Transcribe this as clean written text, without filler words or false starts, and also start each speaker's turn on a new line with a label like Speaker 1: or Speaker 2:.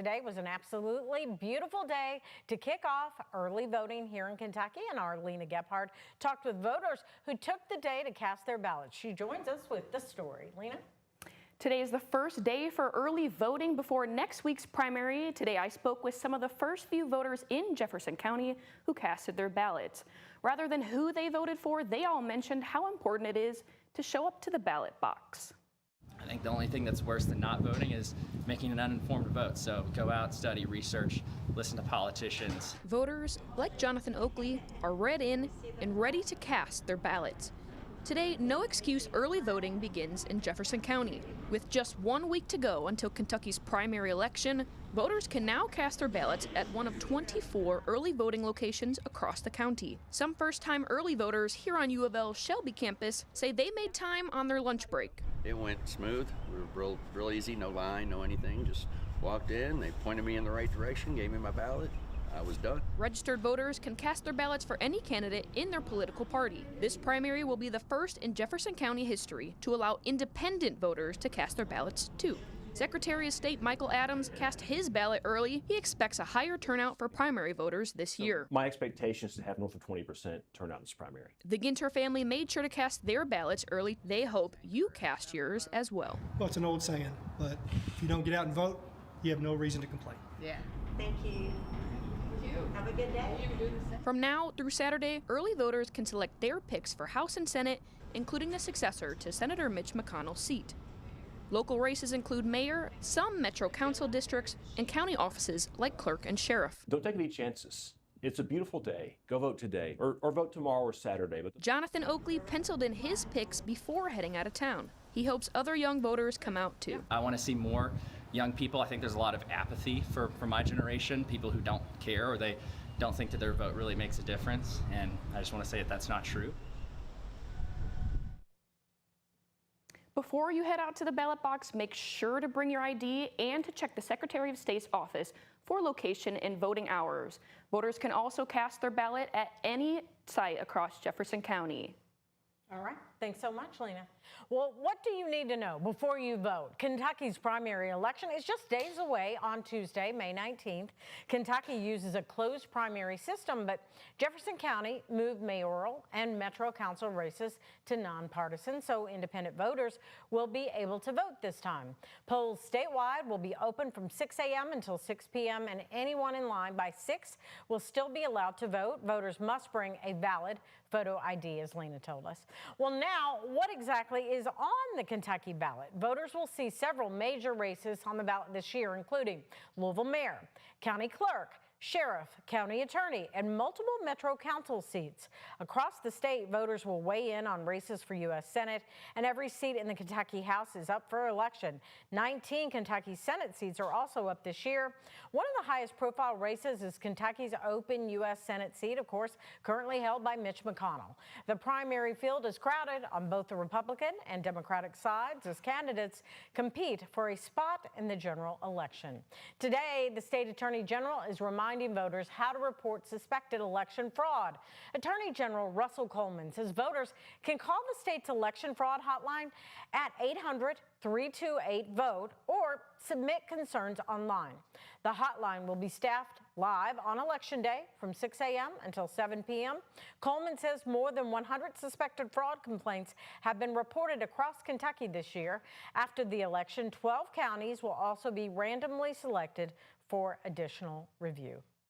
Speaker 1: Today was an absolutely beautiful day to kick off early voting here in Kentucky, and our Lena Gephardt talked with voters who took the day to cast their ballots. She joins us with the story. Lena?
Speaker 2: Today is the first day for early voting before next week's primary. Today I spoke with some of the first few voters in Jefferson County who casted their ballots. Rather than who they voted for, they all mentioned how important it is to show up to the ballot box.
Speaker 3: I think the only thing that's worse than not voting is making an uninformed vote. So go out, study, research, listen to politicians.
Speaker 2: Voters, like Jonathan Oakley, are read in and ready to cast their ballots. Today, no excuse early voting begins in Jefferson County. With just 1 week to go until Kentucky's primary election, voters can now cast their ballots at one of 24 early voting locations across the county. Some first-time early voters here on U of L's Shelby campus say they made time on their lunch break.
Speaker 4: It went smooth. We were real easy, no line, no anything. Just walked in, they pointed me in the right direction, gave me my ballot. I was done.
Speaker 2: Registered voters can cast their ballots for any candidate in their political party. This primary will be the first in Jefferson County history to allow independent voters to cast their ballots too. Secretary of State Michael Adams cast his ballot early. He expects a higher turnout for primary voters this year.
Speaker 5: My expectation is to have north of 20% turnout in this primary.
Speaker 2: The Ginter family made sure to cast their ballots early. They hope you cast yours as well.
Speaker 6: Well, it's an old saying, but if you don't get out and vote, you have no reason to complain.
Speaker 7: Yeah.
Speaker 8: Thank you. Have a good day.
Speaker 2: From now through Saturday, early voters can select their picks for House and Senate, including the successor to Senator Mitch McConnell's seat. Local races include mayor, some Metro Council districts, and county offices like clerk and sheriff.
Speaker 5: Don't take any chances. It's a beautiful day. Go vote today, or vote tomorrow or Saturday. But
Speaker 2: Jonathan Oakley penciled in his picks before heading out of town. He hopes other young voters come out too.
Speaker 3: I want to see more young people. I think there's a lot of apathy for my generation, people who don't care or they don't think that their vote really makes a difference. And I just want to say that that's not true.
Speaker 2: Before you head out to the ballot box, make sure to bring your ID and to check the Secretary of State's office for location and voting hours. Voters can also cast their ballot at any site across Jefferson County.
Speaker 1: All right. Thanks so much, Lena. Well, what do you need to know before you vote? Kentucky's primary election is just days away on Tuesday, May 19th. Kentucky uses a closed primary system, but Jefferson County moved mayoral and Metro Council races to nonpartisan, so independent voters will be able to vote this time. Polls statewide will be open from 6 a.m. until 6 p.m., and anyone in line by 6 will still be allowed to vote. Voters must bring a valid photo ID, as Lena told us. Well, now, what exactly is on the Kentucky ballot? Voters will see several major races on the ballot this year, including Louisville mayor, county clerk, sheriff, county attorney, and multiple Metro Council seats. Across the state, voters will weigh in on races for U.S. Senate, and every seat in the Kentucky House is up for election. 19 Kentucky Senate seats are also up this year. One of the highest profile races is Kentucky's open U.S. Senate seat, of course, currently held by Mitch McConnell. The primary field is crowded on both the Republican and Democratic sides as candidates compete for a spot in the general election. Today, the state attorney general is reminding voters how to report suspected election fraud. Attorney General Russell Coleman says voters can call the state's election fraud hotline at 800-328-VOTE or submit concerns online. The hotline will be staffed live on Election Day from 6 a.m. until 7 p.m. Coleman says more than 100 suspected fraud complaints have been reported across Kentucky this year. After the election, 12 counties will also be randomly selected for additional review.